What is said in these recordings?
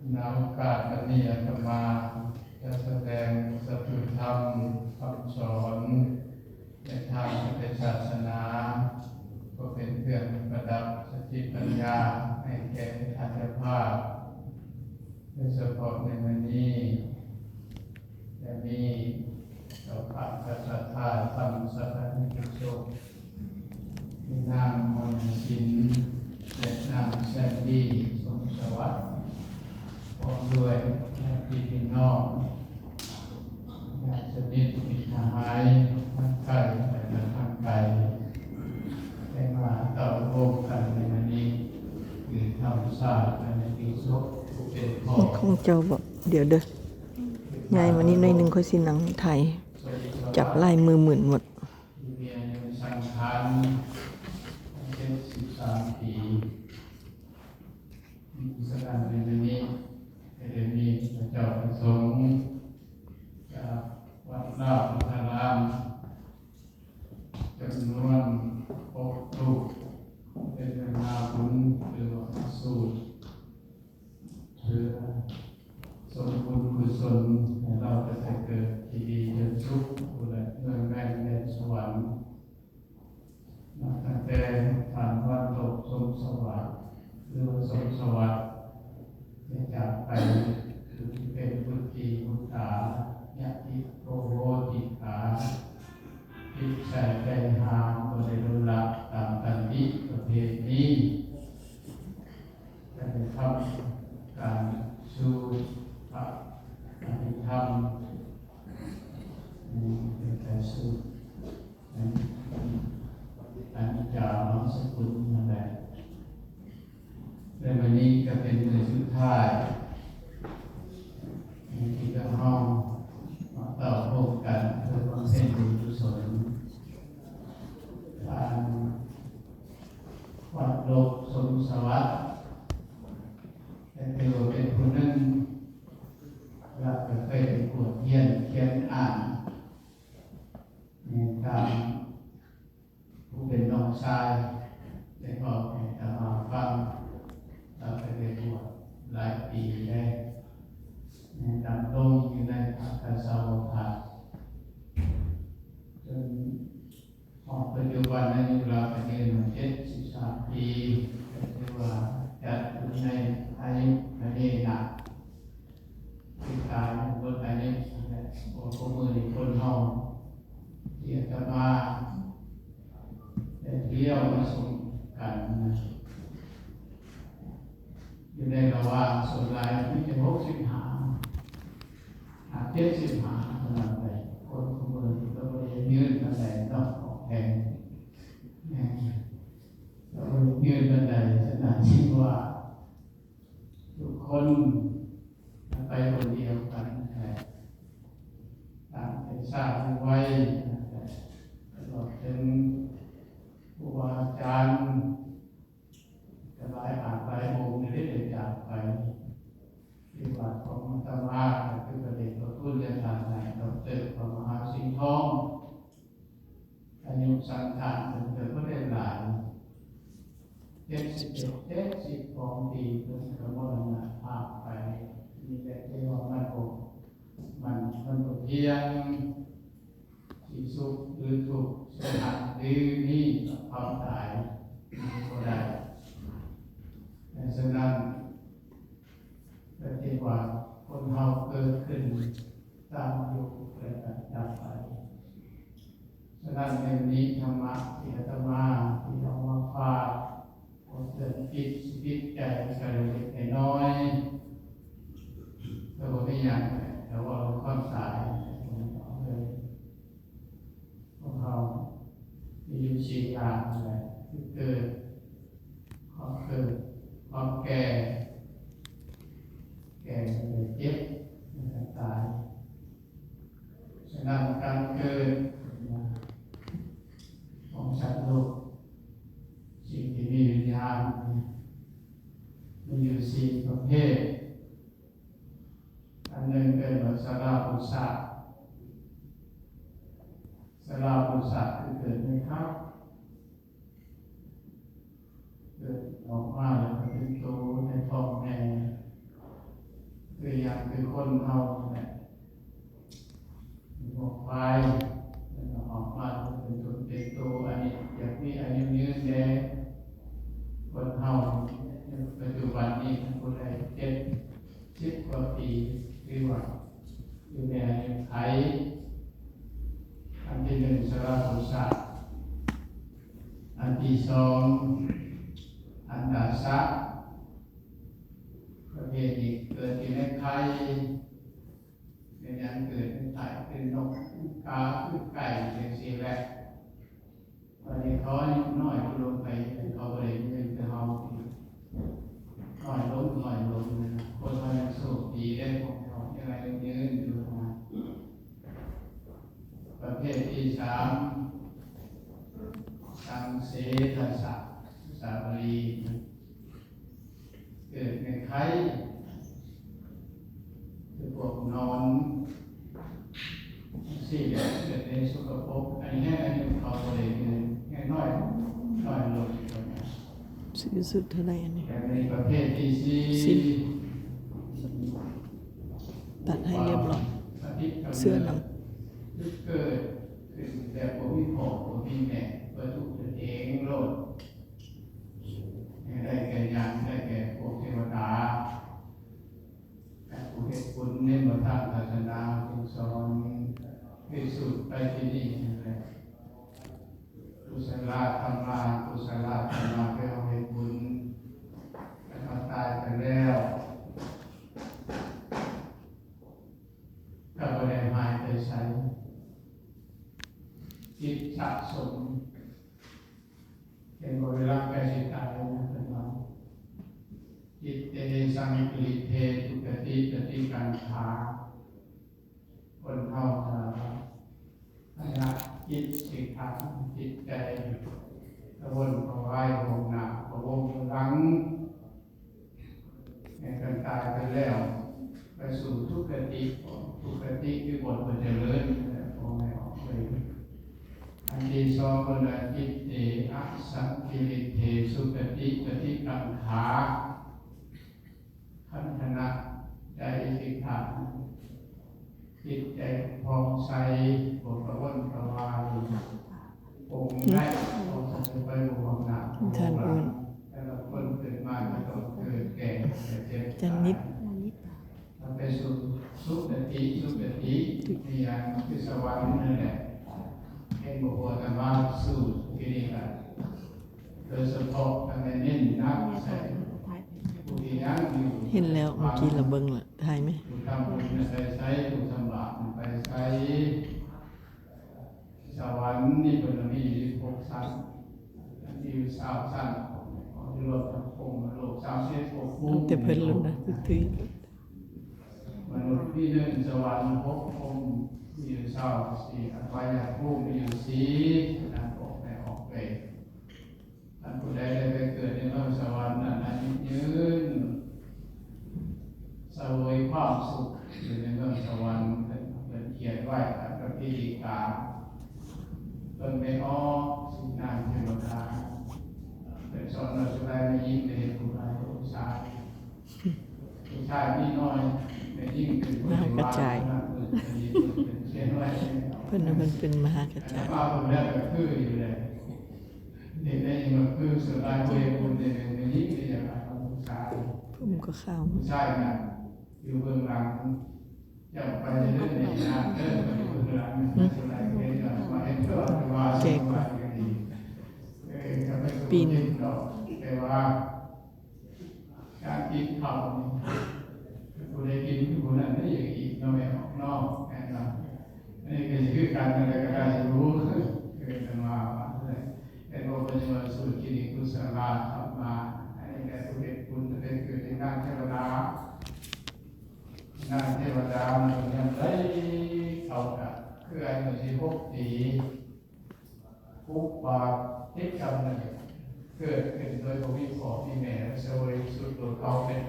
ในโอกาสวันนี้อาตมาจะแสดงสัจธรรมคำสอนในทางพุทธศาสนาก็เป็นเครื่องประดับสติปัญญาให้แก่ท่านเจ้าภาพโดยเฉพาะในวันนี้จะมีเจ้าภาพพระสัทธาธรรมสัพพิติโชคมีนางมนสินและนางแซนดี้สมสวัสดิ์พร้อมด้วยพี่น้องญาติสนิทมิตรสหายทั้งไกลและทั้งไกลได้มาต่อโลกกันในวันนี้คือธรรมศาสตร์ในปีศกเป็นพ่อของเจ้าบอกเดี๋ยวเด้อยายวันนี้ในหนึ่งค่อยสิหนังไทยจับลายมือหมื่นหมดเรียนสังขารเป็น13 ปีสถานในวันนี้จะมีพระเจ้าประสงค์จากวัดราชพารามจำนวน6 รูปเป็นเวลาบุญหรือว่าสูตรเพื่อสมบุญกุศลให้เราจะเกิดที่ดีเยินสุขและเงินแม่ในสวรรค์ตั้งแต่ผ่านวันตกสมสวัสดิ์หรือสมสวัสดิ์จากไปเป็นพุทธิพุทธายะติโกโหติขาทิใส่ใจหาบริรุลักตามกันนี้ประเพณีจะได้ทำการสู่พระอภิธรรมเป็นการสู่อันนี้จะน้องสกุลนั่นแหละในวันนี้ก็เป็นมื้อสุดท้ายที่จะห้องต่อพบกันเพื่อความเส้นบุญกุศลการวัดโลกสมสวัสดิ์แต่ถือว่าเป็นผู้หนึ่งเราเคยเป็นผู้เขียนอ่านในการผู้เป็นน้องชายได้บอกให้ตมาฟังเราเคยได้บวชหลายปีได้ดำรงอยู่ในพระกสาวกจนปัจจุบันอายุเราเป็นเดือน73 ปีถือว่าจัดอยู่ในอายุอันนี้นะที่กายบนอายุโอ้โหมือที่คนห้องเรียกกันมาได้เที่ยวมาส่งกันอยู่ในระหว่างส่วนรายที่จะ75 เท่านั้นไปคนขโมยก็ไม่ได้ยืนกันไหนต้องออกแทนเรายืนกันไหนขนาดที่ว่าทุกคนไปคนเดียวกันต่างใจสร้างไว้ตลอดถึงครูบาอาจารย์จะหลายองค์ได้จากไปที่วัดของธรรมะคือประเด็นตัวทุนเรียนทางไหนดร.พระมหาสิงห์ทองอายุสังขารเป็นเกิดก็ได้หลาย72 ปีเพิ่งกระมรณภาพไปมีแต่เทวมันโกมันก็เพียงที่สุขหรือทุกข์สหัสหรือนี่ความตายก็ได้แต่ฉะนั้นปฏิบัติคนเฮาเกิดขึ้นตามยุคและดับไปฉะนั้นในวันนี้ธรรมะที่อาตมาที่เอามาฝากคนเกิดจิตใจกันเล็กน้อยแต่ว่าไม่อย่างแต่ว่าความสายเลยพวกเรามีอยู่4 อย่างอะไรที่เกิดความแก่เจ็บตายฉะนั้นการเกิดของสัตว์โลกสิ่งที่มีวิญญาณมีอยู่4 ประเภ คนเฮาเนี่ยพวกควายมันออกมาเป็นตัวเป็นตัวอันนี้อย่างที่อายุยืนแก่คนเฮาปัจจุบันนี้คนใด70 กว่าปีคือว่าอยู่ในอายุไขอันที่1สารสุสะอันที่2อันดาสะประเภทนี้เกิดอยู่ในไข่เป็นอย่างเกิดเป็นไข่เป็นนกกาเป็นไก่เป็นสีแรกวันนี้เขาน้อยลงไปเขาเลยเป็นเขาน้อยลงคนเขายังสูบดีได้ของเขายังไงยังยืนอยู่นะประเภทที่3สังเสทสะสาบรีเกิดในไข่คือพวกนอนสี่เกิดในสุขภพอันนี้อายุเขาเลยแค่น้อยลงซื้อสุดเท่าไหร่อันนี้แต่ในประเภทที่ตัดให้เรียบร้อยเสื้อหนังเกิดขึ้นแต่ผมมีพ่อผมมีแม่ประทุกเองโลดได้แก่ยานได้แก่พวกเทวดาแต่ผู้เหตุผลในมาทางศาสนาจึงสอนพิสูจน์ไปที่นี่เลยกุศลธรรมะกุศลธรรมะเป็นเหตุผลแล้วตายไปแล้วก็ไม่ได้หายไปใช้จิตสะสมเป็นเวลาไปสิตายนะเป็นว่าจิตเตสังกิริเทตุกติปฏิกังขาคนเท่าทาให้ละจิตสิกขาจิตใจกระวนกระวายโหมหนักกระวงหลังในการตายไปแล้วไปสู่ทุกขติคือบทบรรเจริญพอไม่ออกเลยอันที่สองก็เลยจิตเตอะสังกิริเทสุปฏิปฏิกังขาขันธนะใจสิกขาจิตใจพองใสบทประวันประวายองค์ได้องค์จะไปบวกหนักแต่ละคนเกิดมาก็ต้องเกิดแก่เจ็บตายเราไปสู่สุขติมีอย่างคือสวรรค์นั่นแหละเป็นบุคคลธรรมะสู่ที่นี่แหละโดยเฉพาะทางในนิ่งนักใส่ผู้ที่ยังอยู่เห็นแล้วเมื่อกี้เราเบิ่งละถ่ายไหมผู้ทำบุญไปใช้ผู้ทำบาปไปใช้สวรรค์นี่เป็นมี6 ชั้นที่20 ชั้นที่รวมทั้งภูมิโลก30 ภูมิแต่เพิ่นลุ้นนะทุกมนุษย์ที่1สวรรค์6 ภูมิมีอยู่24อบายภูมิมีอยู่4นั่นออกไปท่านผู้ใดได้ไปเกิดในโลกสวรรค์นั้นยืนเสวยความสุขอยู่ในโลกสวรรค์เป็นเขียนไว้กับพิธีการเป็นไปอ้อสิ่งนั้นเทวดาเป็นสอนเราสุดท้ายไม่ยิ่งเลยผู้ชายนี่น้อยไม่ยิ่งเป็นผู้ชายกระจายเพิ่นน่ะมันเป็นมหากระจายว่าผมแล้วก็คืออยู่เลยเด็กได้ยังมาคือสุดท้ายเวบุญเนี่ยไม่ยิ่งเลยอย่างไรผู้ชายผมก็เข้าผู้ชายน่ะอยู่เบื้องหลังอย่าไปเรื่อยๆนะไปอยู่เบื้องหลังสุดท้ายเห็นว่าเห็นตัวว่าสุดท้ายก็ดีปีนึงแต่ว่าการกินข้าวผู้ใดกินผู้นั้นได้อย่างอีกเราไม่ออกนอกแน่นอนนี่คือการอะไรก็ได้รู้คือจะมาเป็นโอปัญญาสุขิริกุศลธรรมะให้แก่ผู้เด็กคุณจะได้เกิดในด้านเทวดามันยังได้เข้ากับคือไอ้หนุ่มที่พกตีพุกปากทิศกรรมนั่นเกิดขึ้นโดยพระวิขอที่แม่เสวยสุดตัวเขาเป็น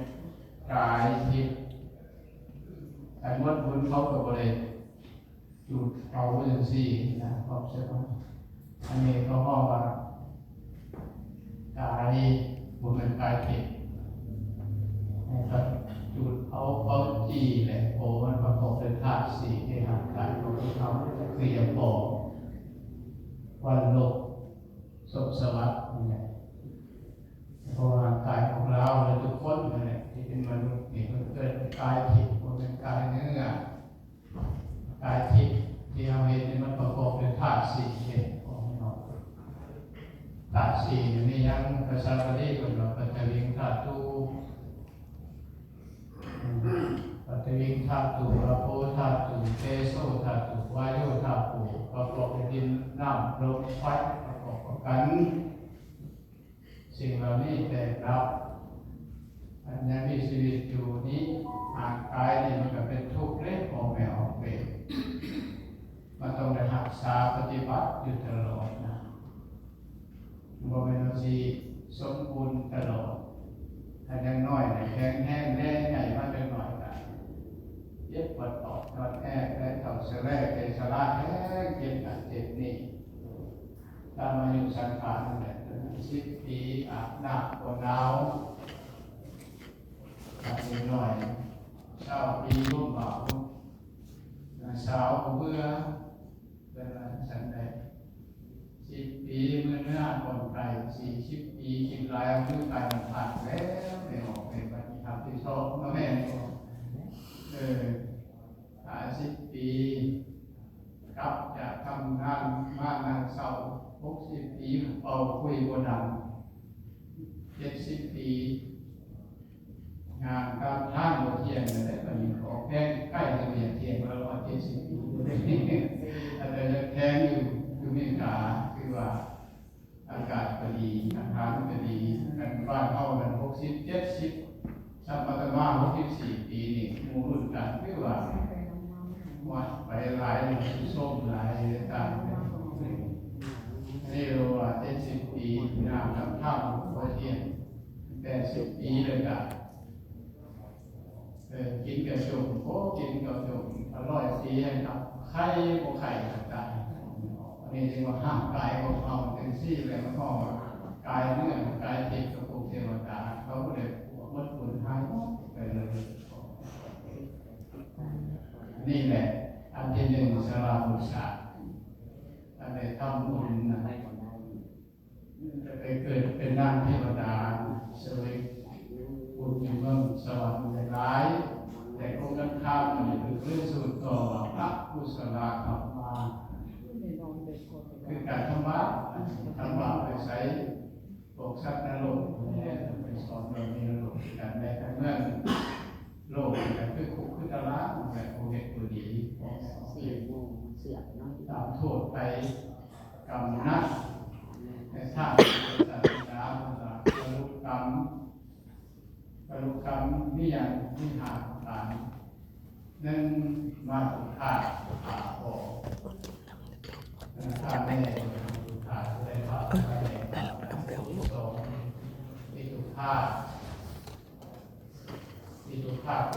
กายทิพย์แต่เมื่อบุญเขาก็เลยจุดเอาอย่างสี่นะขอบใช่ไหมอันนี้เขาบอกว่ากายบุญเป็นกายทิพย์นะครับจุดเอาจีแหละผ ทำคืออย่าบอกวันโลกศพสวัสดิ์เนี่ยเพราะร่างกายของเราและทุกคนเนี่ยที่เป็นมนุษย์นี่มันเกิดกายทิพย์มันเป็นกายเนื้อกายทิพย์ที่เราเห็นนี่มันประกอบด้วยธาตุสี่เห็นของเราธาตุสี่นี่ยังภาษาบาลีคนเราปัจจวิงธาตุปัจจวิงธาตุอาโปธาตุเตโสธาตุวายุธาตุประกอบด้วยดินน้ำลมไฟประกอบกันสิ่งเหล่านี้แต่รับอันนี้มีชีวิตอยู่นี้ร่างกายนี่มันก็เป็นทุกข์เล็กออกไม่ออกเป็นมันต้องได้รักษาปฏิบัติอยู่ตลอดนะบ่เป็นว่าสมบูรณ์ตลอดถ้ายังน้อยแข็งแรงแน่ใหญ่มาจังหน่อยกันเย็บปวดตอกนอนแอบและเข่าเสลเกสลาแห้งเจ็บนั่นเจ็บนี่ตามอายุสังขารนั่นแหละ10 ปีอาบน้ำปวดหนาวอายุน้อยเช้าปีรุ่มเบาสาวเบื่อเป็นอะไรสันใด10 ปีเมื่อเนื้ออ่อนไก่40 ปีกินลายมือไก่มันผ่านแล้วไม่ออกเป็นปฏิธรรมที่ชอบมาแม่50 ปีกลับจากทำงานมานางเศร้า60 ปีเป่าคุยบนดัง70 ปีงานการท่านบนเทียนอะไรแบบนี้ขอแพงใกล้จะเบียดเทียนเรา70 ปีแต่จะแพงอยู่เมกาคือว่าอากาศก็ดีอาหารก็ดีกันบ้านเข้ากัน60 70สัมปทาน64 ปีนี่มูรุ่นกันคือว่าวัดไปหลายส้มหลายต่างนี่เราว่า70 ปีงานทำท่าบนเทียน80 ปีเลยกันกินกระชมโอ้กินกระชมอร่อยดีนะครับไข่โมไข่ต่างๆอันนี้เรียกว่าห้ามกายของเราเป็นซี่เลยมันก็กายเนื้อกายทิพย์กับภูเทวดาเขาก็เลยมดบุญหายไปเลยนี่แหละอันที่หนึ่งสลาบุษาอันใดทำบุญนะจะไปเกิดเป็นนางเทวดาสวยบุญอยู่เมืองสวรรค์หลายแต่คงกันข้ามมันคือเรื่องสูตรต่อพระกุศลธรรมาคือการทำบาปไปใช้ปกสัตว์นรกไปสอนเราในนรกการในทางเมืองโลกแต่คือคุกคือตารางแบบโอเด็กตัวดีตามโทษไปกรรมนักในทางศาสนาบรรลุกรรมนี่อย่างที่หาต่างนั่นมาถูกขาดขาพอขาดไม่ได้ขาดได้ขาดไม่ได้สองที่ถูกขาดคื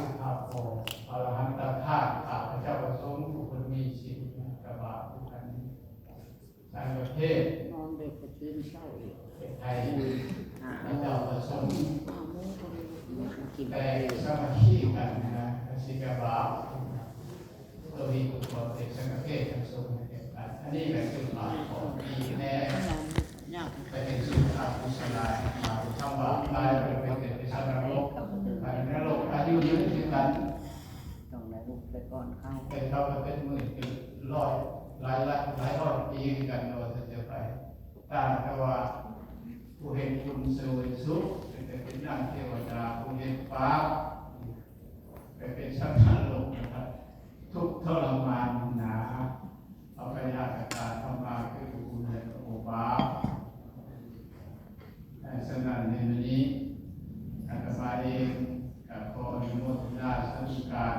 อขาพออรหันตขาดขาพระเจ้าประสงค์ผู้คนมีชีวิตกระบาดทุกท่านในประเทศนอนเด็กประชุมเศร้าอีกไทยพระเจ้าประสงค์แต่สมาธิกันนะสิกาบาตัวมีตัวตนเด็กสังเกตทั้งสองกันอันนี้แหละคือหลักของปีแน่ไปเป็นสุขภาพกุศลายมาทำบาปตายไปเป็นเกิดเป็นสัตว์นรกไปนรกอายุยืนที่กันต้องได้ลูกไปก่อนเข้าไปเข้าไปเป็นหมื่นเป็นร้อยหลายร้อยปีกันโดยจะไปตามแต่ว่าผู้เห็นคุณเสวยสุขเป็นนางเทวดาผู้เห็นฟ้าไปเป็นสัตว์นรกนะครับทุกทรมานหนาเอาไปยากการทำมาคือคุณเห็นโอบาสนั่นในวันนี้อาตมาเองกับขออนุโมทนาสาธุการ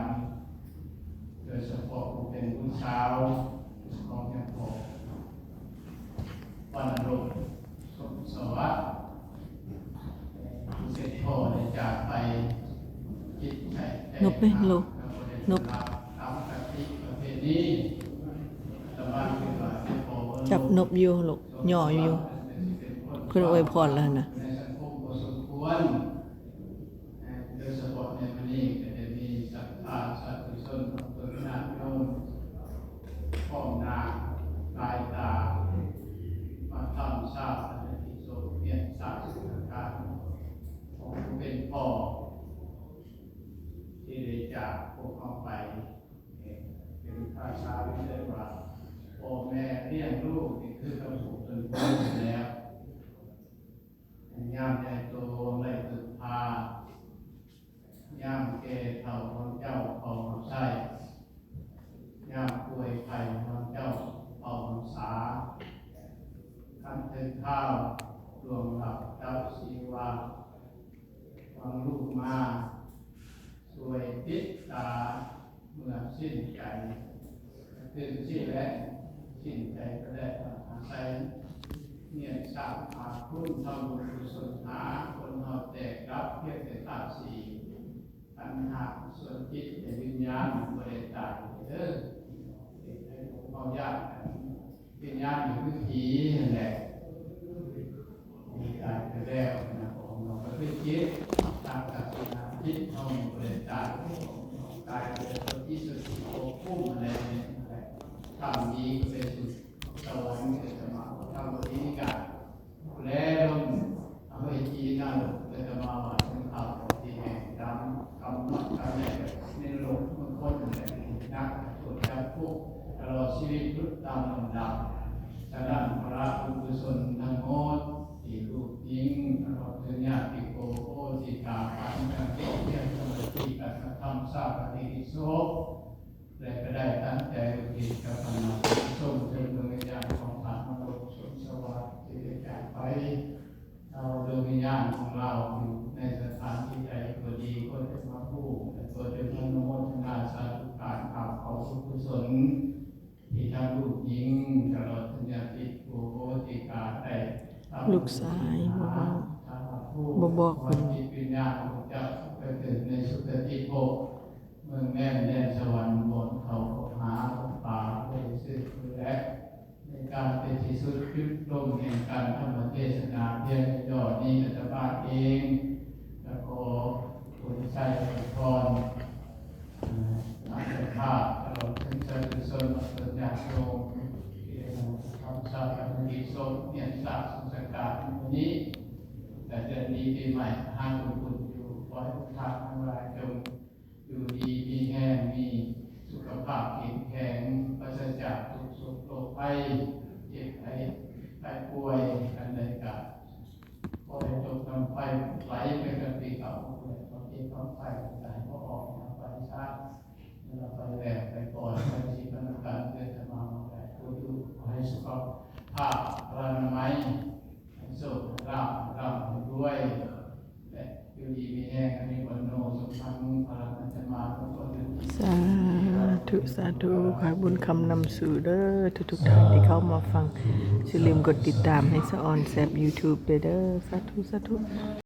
โดยเฉพาะผู้เป็นผู้สาวของแห่งพ่อวันโรคสวัสดิ์เสร็จพ่อได้จากไปจิตใจนบไหมโลนบจับนบอยู่ลูกหย่ออยู่เพื่ออวยพรแล้วนะโดยเฉพาะในวันนี้ก็จะมีศรัทธาสาธุชนของตัวญาติโยม จากพวกเขาไปเป็นภาษาที่เรียกว่าพ่อแม่เลี้ยงลูกนี่คือต้องถูกจนพ้นแล้วย่ามใหญ่โตไม่ตึกพาย่ามเกเท่าของเจ้าของไส้ย่ามป่วยไข้ของเจ้าของสาคันถึงข้าวรวมกับเจ้าชีวาวังลูกมาสวยติดตาเมื่อสิ้นใจตื่นสิ้นและสิ้นใจก็ได้อาศัยเนี่ยสร้างอาคุณทำบุญกุศลหาคนเราแตกรับเพียงแต่ธาตุสี่ปัญหาส่วนจิตในวิญญาณบริตายเด้อให้เราญาติวิญญาณอยู่ที่ผีนั่นแหละมีตายไปแล้วนะของเราก็คือจิตตามศาสนาจิตเราบริตายกายเป็นตัวที่สุดโอ้พุ่มอะไรเนี่ยทำดีก็เป็นสุดสวรรค์ก็จะมาทำบริการแล้วเอาไปจีน่าหลงก็จะมาว่าถึงข่าวที่แห่งดำกำมัดกำแหน่งในโลกมันคนอะไรนักส่วนจะพวกตลอดชีวิตรุดตามลำดับฉะนั้นพระกุศลทั้งหมดที่ลูกยิงตลอดถึงญาติโกโอติกาปัญญาเทียนสมุติกัตธรรมสาปฏิโสและก็ได้ตั้งใจอุทิศกับพระนาส่งถึงดวงวิญญาณของพระมรดกสมสวัสดิ์ที่ได้จากไปเราดวงวิญญาณของเราอยู่ในสถานที่ใดก็ดีก็จะมาพูดแต่ตัวเดิมโนโมทนาสาธุการข่าวเขากุศลที่ทั้งลูกหญิงตลอดถึงญาติโกโหติกาได้ ลูกชายบ่บอก ค เพิ่ น น ที่วิญญาณของเจ้าไปเกิดในสุคติภพเมืองแม่แดนสวรรค์บนเขาหาป่าไปซื้อและในการเป็นที่สุดยุดลงแห่งการธรรมเทศนาเพียงยอดนี้อัตมาเองแล้วก็คุณชัยพรอาจารย์ภาพตลอดถึงเจ้ากุศลปัญญาโยมทำชาติปฏิโสเนี่ยสร้างสงสการวันนี้แต่เดือนนี้ปีใหม่ห้าคุณอยู่ขอให้ทุกท่านทั้งหลายจงอยู่ดีมีแห้งมีสุขภาพแข็งแรงปราศจากทุกโศกโรคภัยเจ็บไข้ป่วยอันใดก็ขอให้จงนำไฟไหลไปกับปีเก่าเลยขอที่ต้องไฟไหลก็ออกมาไฟชาติเราไปแหลกไปก่อนไปชีพนักการเกิดมาแต่ผู้ดูขอให้สุขภาพอนามัยสุขร่ำด้วยและอยู่ดีมีแห้งอันนี้วันโนสุขังพลังจะมาทุกคน สาธุสาธุขอให้บุญคำนำสู่เด้อทุกท่านที่เข้ามาฟังอย่าลืมกดติดตามให้สะออนแซบ YouTube เด้อสาธุสาธุ